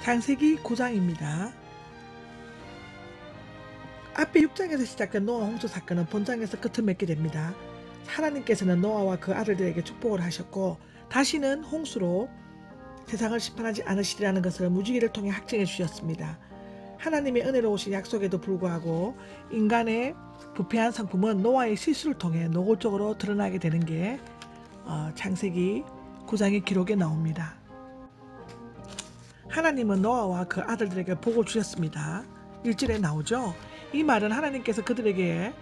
창세기 9장입니다. 앞에 6장에서 시작된 노아 홍수 사건은 본장에서 끝을 맺게 됩니다. 하나님께서는 노아와 그 아들들에게 축복을 하셨고 다시는 홍수로 세상을 심판하지 않으시리라는 것을 무지개를 통해 확증해 주셨습니다. 하나님의 은혜로우신 약속에도 불구하고 인간의 부패한 성품은 노아의 실수를 통해 노골적으로 드러나게 되는 게 창세기 9장의 기록에 나옵니다. 하나님은 노아와 그 아들들에게 복을 주셨습니다. 1절에 나오죠. 이 말은 하나님께서 그들에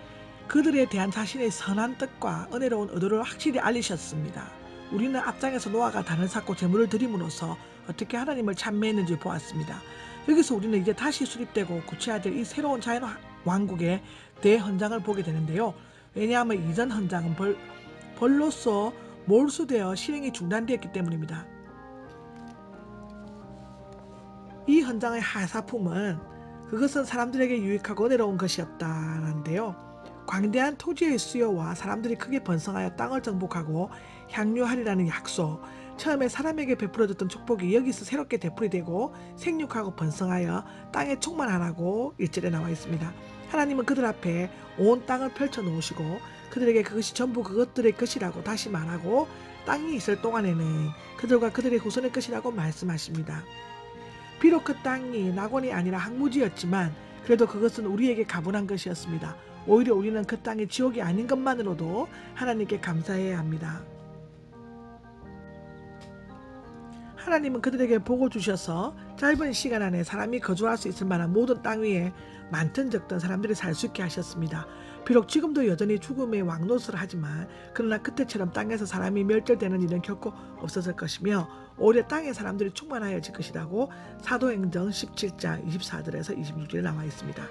대한 자신의 선한 뜻과 은혜로운 의도를 확실히 알리셨습니다. 우리는 앞장에서 노아가 단을 쌓고 제물을 드림으로써 어떻게 하나님을 찬미했는지 보았습니다. 여기서 우리는 이제 다시 수립되고 구체화될 이 새로운 자연 왕국의 대헌장을 보게 되는데요. 왜냐하면 이전 헌장은 벌로서 몰수되어 실행이 중단되었기 때문입니다. 이 헌장의 하사품은 그것은 사람들에게 유익하고 은혜로운 것이었다는데요. 광대한 토지의 수요와 사람들이 크게 번성하여 땅을 정복하고 향유하리라는 약속, 처음에 사람에게 베풀어졌던 축복이 여기서 새롭게 되풀이되고 생육하고 번성하여 땅에 충만하라고 1절에 나와 있습니다. 하나님은 그들 앞에 온 땅을 펼쳐 놓으시고 그들에게 그것이 전부 그것들의 것이라고 다시 말하고 땅이 있을 동안에는 그들과 그들의 후손의 것이라고 말씀하십니다. 비록 그 땅이 낙원이 아니라 항무지였지만 그래도 그것은 우리에게 가분한 것이었습니다. 오히려 우리는 그 땅이 지옥이 아닌 것만으로도 하나님께 감사해야 합니다. 하나님은 그들에게 복을 주셔서 짧은 시간 안에 사람이 거주할 수 있을 만한 모든 땅 위에 많든 적든 사람들이 살 수 있게 하셨습니다. 비록 지금도 여전히 죽음의 왕노릇을 하지만 그러나 그때처럼 땅에서 사람이 멸절되는 일은 결코 없었을 것이며 오히려 땅에 사람들이 충만하여질 것이라고 사도행전 17장 24절에서 26절에 나와 있습니다.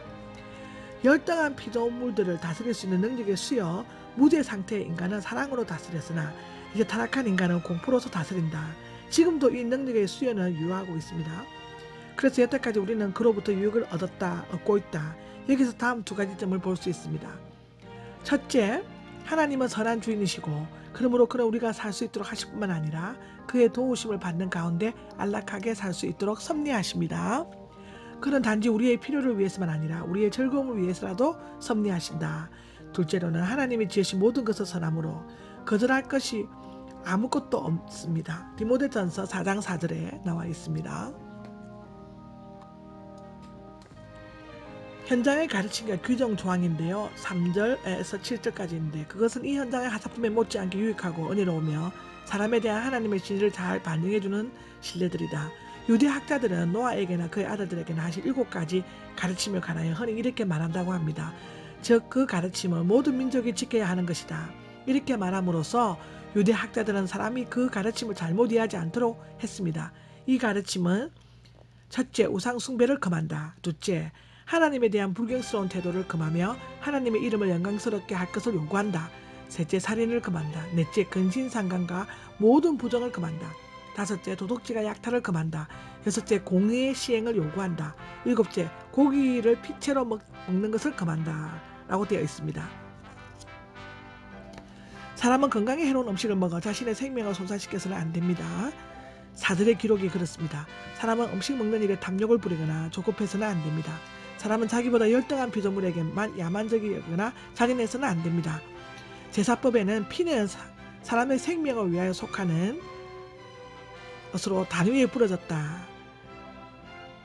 열등한 피조물들을 다스릴 수 있는 능력의 수여 무죄 상태의 인간은 사랑으로 다스렸으나 이제 타락한 인간은 공포로서 다스린다. 지금도 이 능력의 수여는 유효하고 있습니다. 그래서 여태까지 우리는 그로부터 유익을 얻고 있다. 여기서 다음 두 가지 점을 볼 수 있습니다. 첫째, 하나님은 선한 주인이시고 그러므로 그는 우리가 살 수 있도록 하실 뿐만 아니라 그의 도우심을 받는 가운데 안락하게 살 수 있도록 섭리하십니다. 그는 단지 우리의 필요를 위해서만 아니라 우리의 즐거움을 위해서라도 섭리하신다. 둘째로는 하나님이 지으신 모든 것을 선함으로 거절할 것이 아무것도 없습니다. 디모데전서 4장 4절에 나와 있습니다. 현장의 가르침과 규정 조항인데요. 3절에서 7절까지인데 그것은 이 현장의 하사품에 못지않게 유익하고 은혜로우며 사람에 대한 하나님의 진리를 잘 반영해주는 신뢰들이다. 유대 학자들은 노아에게나 그의 아들들에게나 하실 7가지 가르침을 관하여 흔히 이렇게 말한다고 합니다. 즉 그 가르침을 모든 민족이 지켜야 하는 것이다. 이렇게 말함으로써 유대 학자들은 사람이 그 가르침을 잘못 이해하지 않도록 했습니다. 이 가르침은 첫째, 우상 숭배를 금한다. 둘째, 하나님에 대한 불경스러운 태도를 금하며 하나님의 이름을 영광스럽게 할 것을 요구한다. 셋째, 살인을 금한다. 넷째, 근신상간과 모든 부정을 금한다. 다섯째, 도둑질과 약탈을 금한다. 여섯째, 공의의 시행을 요구한다. 일곱째, 고기를 피채로 먹는 것을 금한다. 라고 되어 있습니다. 사람은 건강에 해로운 음식을 먹어 자신의 생명을 손상시켜서는 안 됩니다. 사들의 기록이 그렇습니다. 사람은 음식 먹는 일에 탐욕을 부리거나 조급해서는 안 됩니다. 사람은 자기보다 열등한 피조물에게만 야만적이거나 자기내서는 안 됩니다. 제사법에는 피는 사람의 생명을 위하여 속하는 것으로 단 위에 부러졌다.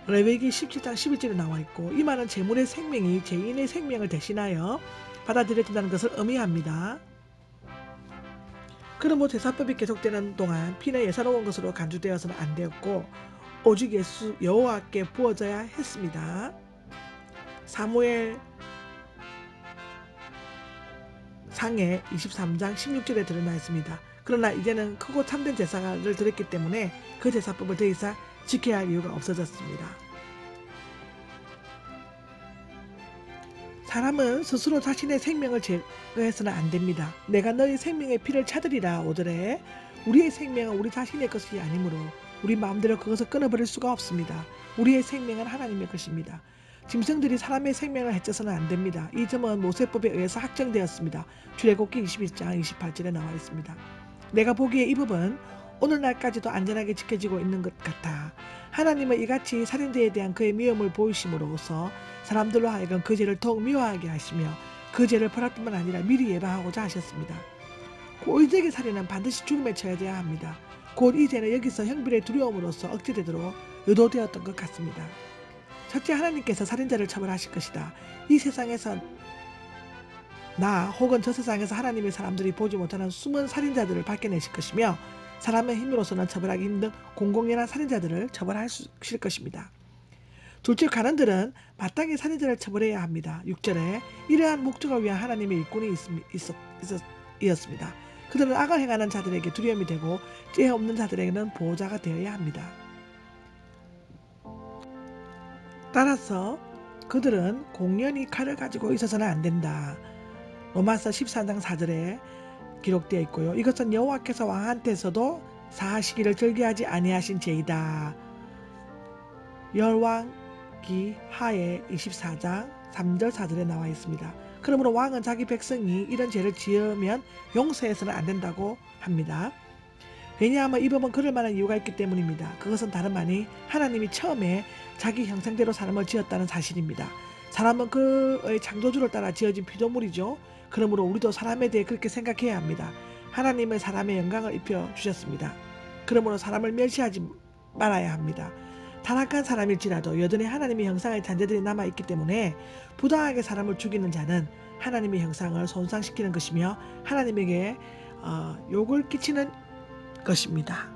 레위기 17장 11절에 나와 있고 이 말은 제물의 생명이 죄인의 생명을 대신하여 받아들여진다는 것을 의미합니다. 그러므로 제사법이 계속되는 동안 피는 예사로운 것으로 간주되어서는 안 되었고 오직 예수 여호와께 부어져야 했습니다. 사무엘 상의 23장 16절에 드러나 있습니다. 그러나 이제는 크고 참된 제사를 드렸기 때문에 그 제사법을 더 이상 지켜야 할 이유가 없어졌습니다. 사람은 스스로 자신의 생명을 제거해서는 안 됩니다. 내가 너희 생명의 피를 찾으리라 5절에 우리의 생명은 우리 자신의 것이 아니므로 우리 마음대로 그것을 끊어버릴 수가 없습니다. 우리의 생명은 하나님의 것입니다. 짐승들이 사람의 생명을 해쳐서는 안 됩니다. 이 점은 모세법에 의해서 확정되었습니다. 출애굽기 21장 28절에 나와 있습니다. 내가 보기에 이 법은 오늘날까지도 안전하게 지켜지고 있는 것 같아. 하나님은 이같이 살인죄에 대한 그의 미움을 보이심으로써 사람들로 하여금 그 죄를 더욱 미워하게 하시며 그 죄를 벌할 뿐만 아니라 미리 예방하고자 하셨습니다. 고의적인 살인은 반드시 죽음에 처해져야 합니다. 곧 이 죄는 여기서 형벌의 두려움으로써 억제되도록 의도되었던 것 같습니다. 첫째, 하나님께서 살인자를 처벌하실 것이다. 이 세상에서 나 혹은 저 세상에서 하나님의 사람들이 보지 못하는 숨은 살인자들을 밝혀내실 것이며 사람의 힘으로서는 처벌하기 힘든 공공연한 살인자들을 처벌하실 것입니다. 둘째, 관원들은 마땅히 살인자를 처벌해야 합니다. 6절에 이러한 목적을 위한 하나님의 일꾼이 있었습니다. 그들은 악을 행하는 자들에게 두려움이 되고 죄 없는 자들에게는 보호자가 되어야 합니다. 따라서 그들은 공연히 칼을 가지고 있어서는 안 된다. 로마서 14장 4절에 기록되어 있고요. 이것은 여호와께서 왕한테서도 사하시기를 즐겨하지 아니하신 죄이다. 열왕기 하에 24장 3절 4절에 나와 있습니다. 그러므로 왕은 자기 백성이 이런 죄를 지으면 용서해서는 안 된다고 합니다. 왜냐하면 이 법은 그럴 만한 이유가 있기 때문입니다. 그것은 다름 아니 하나님이 처음에 자기 형상대로 사람을 지었다는 사실입니다. 사람은 그의 창조주를 따라 지어진 피조물이죠. 그러므로 우리도 사람에 대해 그렇게 생각해야 합니다. 하나님은 사람의 영광을 입혀주셨습니다. 그러므로 사람을 멸시하지 말아야 합니다. 타락한 사람일지라도 여전히 하나님의 형상의 잔재들이 남아있기 때문에 부당하게 사람을 죽이는 자는 하나님의 형상을 손상시키는 것이며 하나님에게 욕을 끼치는 것입니다.